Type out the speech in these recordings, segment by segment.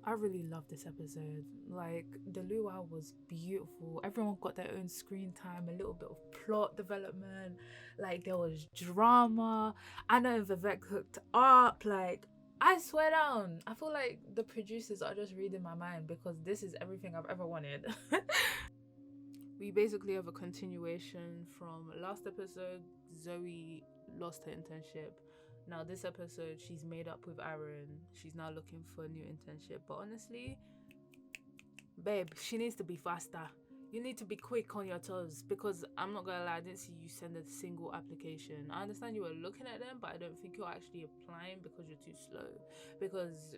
I really love this episode. Like, the luau was beautiful. Everyone got their own screen time, a little bit of plot development. Like, there was drama. Anna and Vivek hooked up. Like, I swear down. I feel like the producers are just reading my mind because this is everything I've ever wanted. We basically have a continuation from last episode. Zoe lost her internship. Now this episode, she's made up with Aaron. She's now looking for a new internship. But honestly, babe, she needs to be faster. You need to be quick on your toes because I'm not gonna lie, I didn't see you send a single application. I understand you were looking at them, but I don't think you're actually applying because you're too slow. Because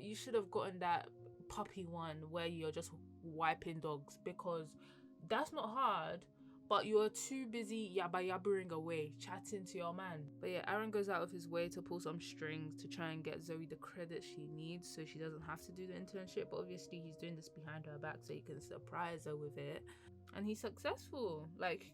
you should have gotten that puppy one where you're just wiping dogs because that's not hard. But you're too busy yabba yabbering away, chatting to your man. But yeah, Aaron goes out of his way to pull some strings to try and get Zoe the credit she needs so she doesn't have to do the internship. But obviously, he's doing this behind her back so he can surprise her with it. And he's successful. Like,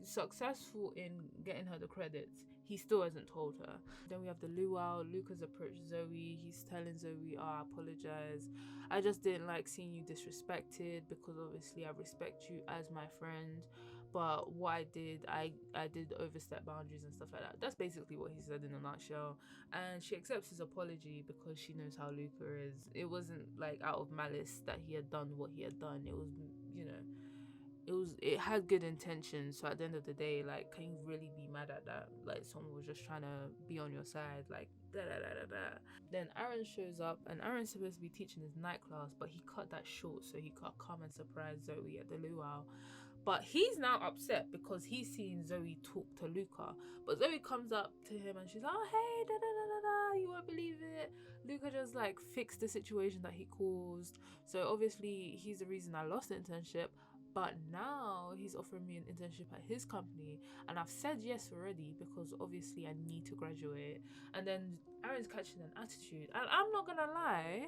successful in getting her the credits. He still hasn't told her. Then we have the luau. Lucas approached Zoe. He's telling Zoe, oh, I apologize. I just didn't like seeing you disrespected because obviously I respect you as my friend. But what I did overstep boundaries and stuff like that. That's basically what he said in a nutshell. And she accepts his apology because she knows how Luca is. It wasn't like out of malice that he had done what he had done. It was, you know, it had good intentions. So at the end of the day, like, can you really be mad at that? Like, someone was just trying to be on your side, like da da da da da. Then Aaron shows up, and Aaron's supposed to be teaching his night class, but he cut that short so he could come and surprise Zoe at the luau. But he's now upset because he's seen Zoe talk to Luca. But Zoe comes up to him and she's like, oh, hey, da da da da da, you won't believe it. Luca just like fixed the situation that he caused. So obviously he's the reason I lost the internship. But now he's offering me an internship at his company. And I've said yes already because obviously I need to graduate. And then Aaron's catching an attitude. And I'm not gonna lie,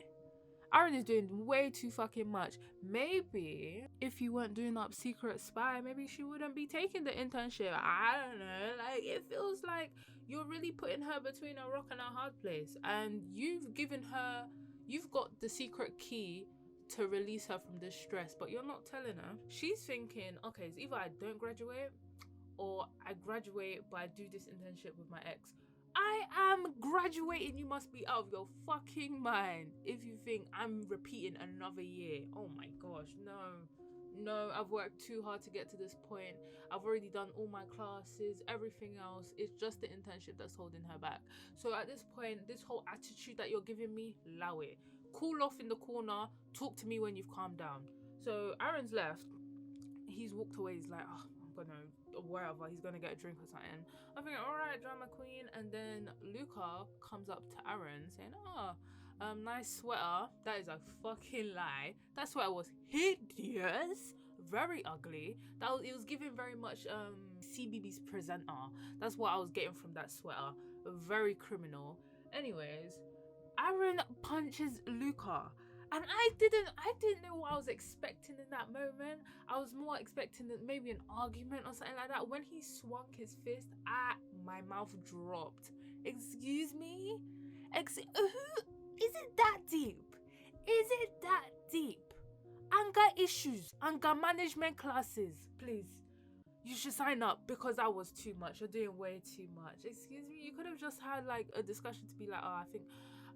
Aaron is doing way too fucking much. Maybe if you weren't doing up secret spy, maybe she wouldn't be taking the internship. I don't know. Like, it feels like you're really putting her between a rock and a hard place. And you've got the secret key to release her from this stress, but you're not telling her. She's thinking, okay, it's either I don't graduate or I graduate but I do this internship with my ex. I am graduating. You must be out of your fucking mind if you think I'm repeating another year. Oh my gosh, no. No, I've worked too hard to get to this point. I've already done all my classes, everything else. It's just the internship that's holding her back. So at this point, this whole attitude that you're giving me, allow it. Cool off in the corner. Talk to me when you've calmed down. So Aaron's left. He's walked away. He's like, oh, I'm gonna, or wherever. He's gonna get a drink or something. I'm thinking, all right, drama queen. And then Luca comes up to Aaron saying, oh, nice sweater. That is a fucking lie. That sweater was hideous, very ugly. It was giving very much CBB's presenter. That's what I was getting from that sweater. Very criminal. Anyways, Aaron punches Luca. And I didn't know what I was expecting in that moment. I was more expecting maybe an argument or something like that. When he swung his fist, my mouth dropped. Excuse me? Is it that deep? Is it that deep? Anger issues, anger management classes, please. You should sign up because that was too much. You're doing way too much. Excuse me, you could have just had like a discussion to be like, oh,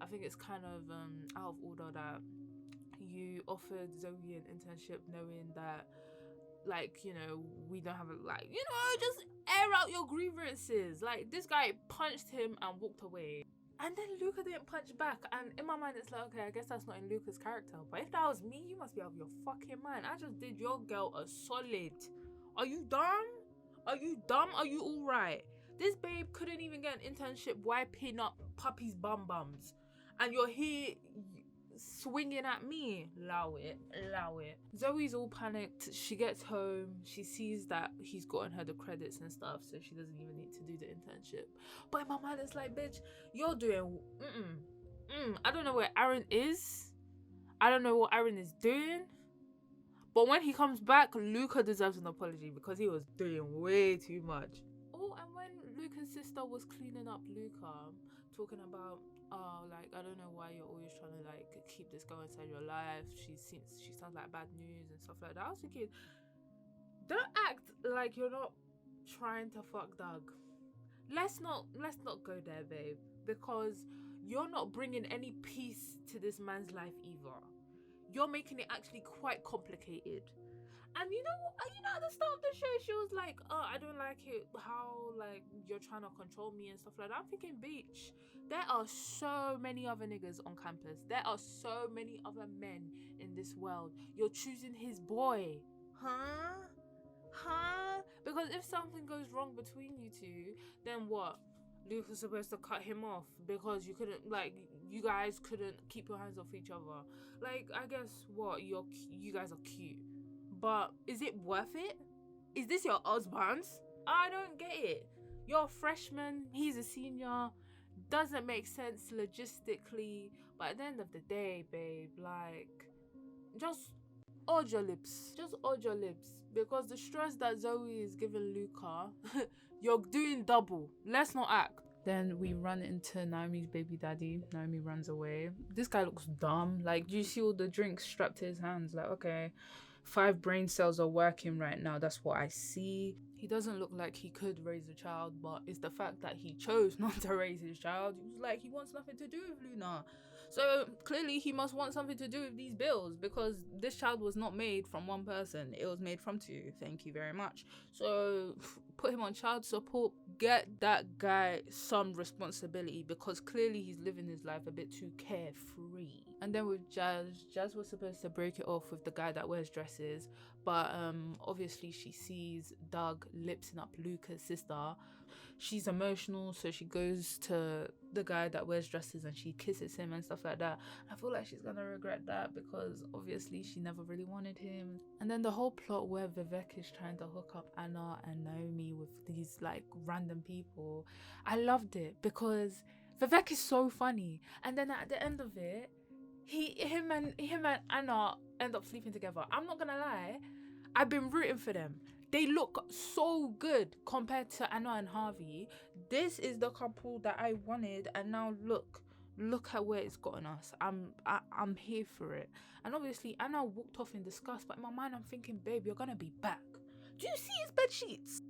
I think it's kind of out of order that you offered Zoe an internship knowing that, like, you know, we don't have a, like, you know, just air out your grievances. Like, this guy punched him and walked away. And then Luca didn't punch back. And in my mind, it's like, okay, I guess that's not in Luca's character. But if that was me, you must be out of your fucking mind. I just did your girl a solid. Are you dumb? Are you dumb? Are you alright? This babe couldn't even get an internship wiping up puppies' bum bums. And you're here swinging at me. Allow it. Zoe's all panicked. She gets home. She sees that he's gotten her the credits and stuff, so she doesn't even need to do the internship. But in my mind, it's like, bitch, you're doing I don't know where Aaron is. I don't know what Aaron is doing. But when he comes back, Luca deserves an apology because he was doing way too much. All and when Luca's sister was cleaning up Luca, talking about, oh, like, I don't know why you're always trying to like keep this girl inside your life. She sounds like bad news and stuff like that. I was thinking, don't act like you're not trying to fuck Doug. Let's not go there, babe, because you're not bringing any peace to this man's life either. You're making it actually quite complicated. And you know, at the start of the show, she was like, "Oh, I don't like it how like you're trying to control me and stuff like that." I'm thinking, bitch, there are so many other niggas on campus. There are so many other men in this world. You're choosing his boy, huh? Because if something goes wrong between you two, then what? Luke was supposed to cut him off because you guys couldn't keep your hands off each other. Like, I guess what, you guys are cute, but is it worth it? Is this your husband? I don't get it. You're a freshman, he's a senior. Doesn't make sense logistically, but at the end of the day, babe, like, just hold your lips. Just hold your lips. Because the stress that Zoe is giving Luca, you're doing double. Let's not act. Then we run into Naomi's baby daddy. Naomi runs away. This guy looks dumb. Like, do you see all the drinks strapped to his hands? Like, okay, 5 brain cells are working right now. That's what I see. He doesn't look like he could raise a child, but it's the fact that he chose not to raise his child. He was like, he wants nothing to do with Luna. So clearly he must want something to do with these bills, because this child was not made from one person. It was made from 2. Thank you very much. So put him on child support. Get that guy some responsibility, because clearly he's living his life a bit too carefree. And then with Jazz was supposed to break it off with the guy that wears dresses, but obviously she sees Doug lipsing up Luca's sister. She's emotional, so she goes to the guy that wears dresses and she kisses him and stuff like that. I feel like she's gonna regret that, because obviously she never really wanted him. And then the whole plot where Vivek is trying to hook up Anna and Naomi with these like random people, I loved it, because Vivek is so funny. And then at the end of it, him and Anna end up sleeping together. I'm not gonna lie, I've been rooting for them. They look so good compared to Anna and Harvey. This is the couple that I wanted, and now look at where it's gotten us. I'm here for it. And obviously Anna walked off in disgust, but in my mind I'm thinking, babe, you're gonna be back. Do you see his bed sheets?